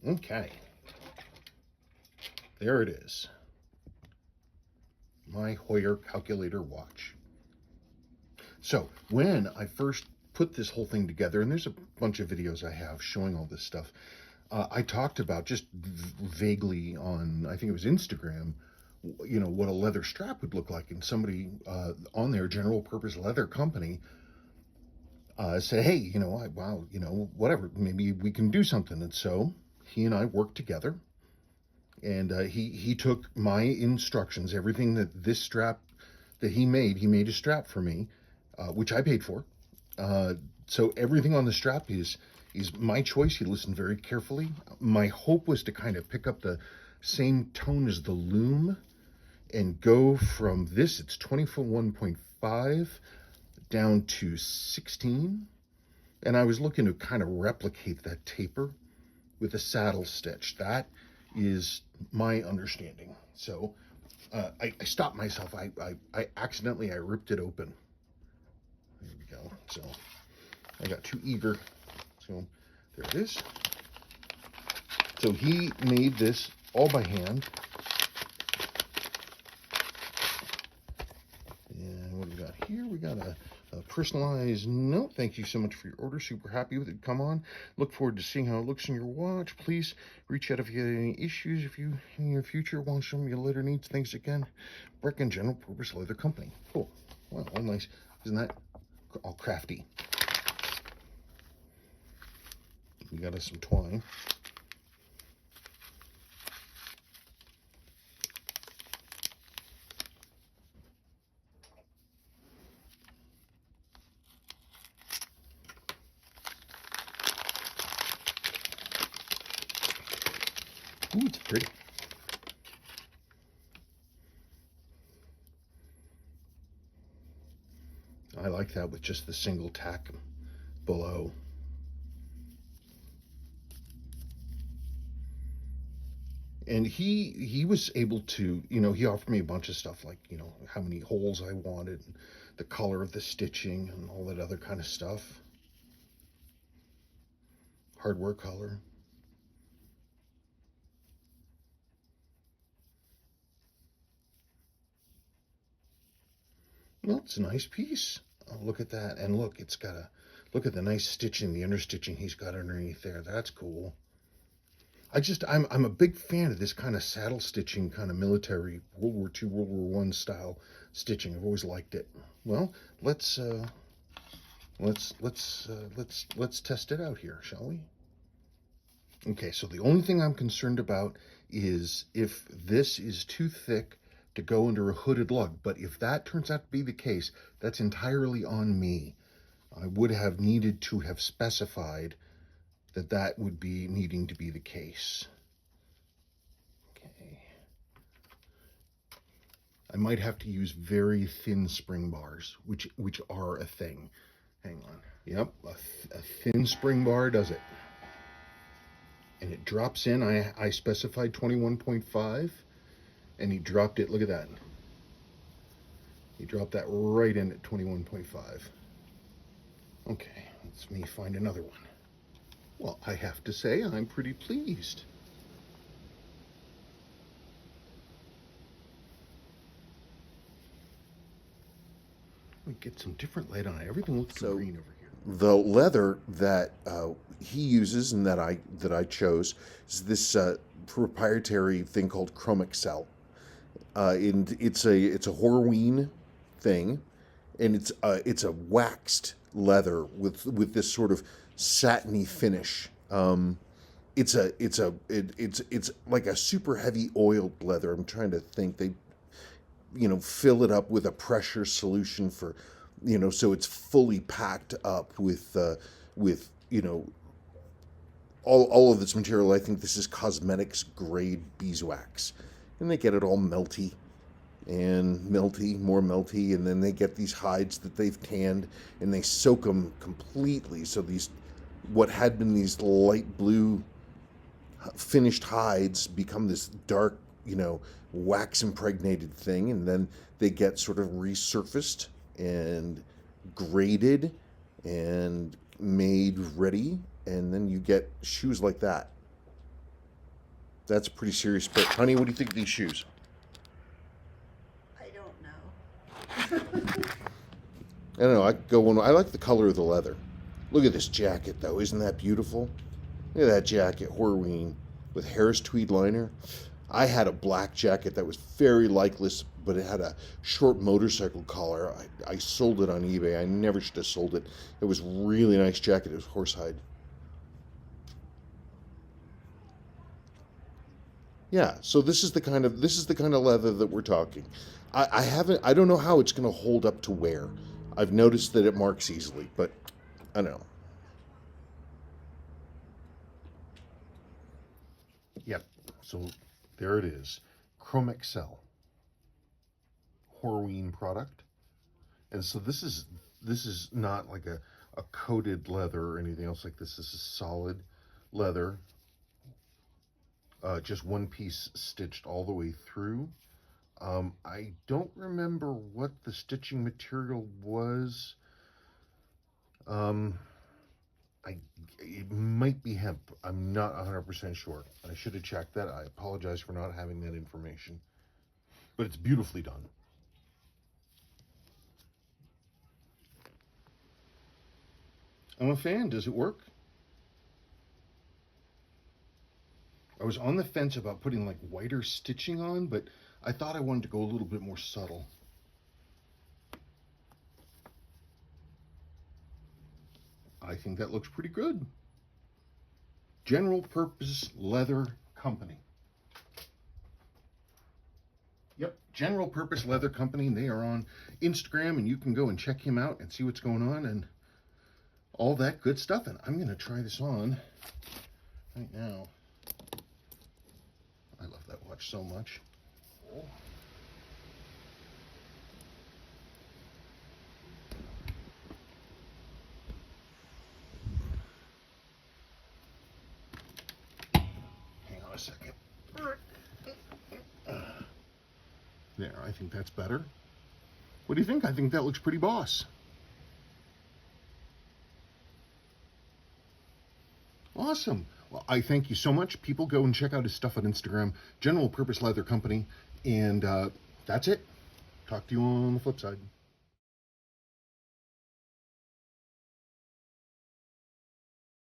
Okay. There it is. My Heuer calculator watch. So when I first put this whole thing together, and there's a bunch of videos I have showing all this stuff, I talked about just vaguely on, I think it was Instagram, what a leather strap would look like. And somebody on their general purpose leather company said, hey, whatever, maybe we can do something. And so he and I worked together, and he took my instructions, everything that this strap that he made a strap for me, which I paid for. So everything on the strap is my choice. He listened very carefully. My hope was to kind of pick up the same tone as the loom and go from this, it's 21.5 down to 16. And I was looking to kind of replicate that taper with a saddle stitch. That is my understanding. So I stopped myself. I accidentally ripped it open. There we go. So I got too eager. So there it is. So he made this all by hand. And what do we got here? We got a personalized note. Thank you so much for your order. Super happy with it. Come on. Look forward to seeing how it looks in your watch. Please reach out if you have any issues. If you, in your future, want some of your leather needs. Thanks again. Brecken General Purpose Leather Company. Cool. Wow, all nice. Isn't that all crafty? We got us some twine. Ooh, it's pretty. I like that with just the single tack below. And he was able to, he offered me a bunch of stuff like, how many holes I wanted, and the color of the stitching and all that other kind of stuff. Hardware color. Well, it's a nice piece. Oh, look at that. And look, it's got look at the nice stitching, the understitching he's got underneath there. That's cool. I'm a big fan of this kind of saddle stitching, kind of military World War II, World War I style stitching. I've always liked it. Well, let's test it out here, shall we? Okay, so the only thing I'm concerned about is if this is too thick to go under a hooded lug. But if that turns out to be the case, that's entirely on me. I would have needed to have specified that would be needing to be the case. Okay. I might have to use very thin spring bars, which are a thing. Hang on. Yep, a thin spring bar does it. And it drops in. I specified 21.5, and he dropped it. Look at that. He dropped that right in at 21.5. Okay, let's me find another one. Well, I have to say I'm pretty pleased. We get some different light on it. Everything looks so green over here. The leather that he uses and that I chose is this proprietary thing called Chrome Excel. And it's a Horween thing, and it's a waxed leather with this sort of satiny finish. It's like a super heavy oiled leather. I'm trying to think. They fill it up with a pressure solution for so it's fully packed up with all of this material. I think this is cosmetics grade beeswax, and they get it all melty and more melty, and then they get these hides that they've tanned and they soak them completely. So what had been these light blue finished hides become this dark, wax impregnated thing, and then they get sort of resurfaced and graded and made ready, and then you get shoes like that. That's a pretty serious bet. Honey, what do you think of these shoes? I don't know. I don't know. I could go one. I like the color of the leather. Look at this jacket, though. Isn't that beautiful? Look at that jacket, Heuer, with Harris tweed liner. I had a black jacket that was very likeless, but it had a short motorcycle collar. I sold it on eBay. I never should have sold it. It was a really nice jacket. It was horsehide. Yeah, so this is the kind of leather that we're talking. I don't know how it's going to hold up to wear. I've noticed that it marks easily, but I don't know. Yep. So there it is. Chrome Excel. Heuer product. And so this is not like a coated leather or anything else like this. This is solid leather. Just one piece stitched all the way through. I don't remember what the stitching material was. It might be hemp. I'm not 100% sure. I should have checked that. I apologize for not having that information. But it's beautifully done. I'm a fan. Does it work? I was on the fence about putting like whiter stitching on, but I thought I wanted to go a little bit more subtle. I think that looks pretty good. General Purpose Leather Company. Yep, General Purpose Leather Company. They are on Instagram, and you can go and check him out and see what's going on and all that good stuff. And I'm going to try this on right now. I love that watch so much. Oh. Hang on a second. There, I think that's better. What do you think? I think that looks pretty boss. Awesome. Well, I thank you so much. People, go and check out his stuff on Instagram, General Purpose Leather Company. And that's it. Talk to you on the flip side.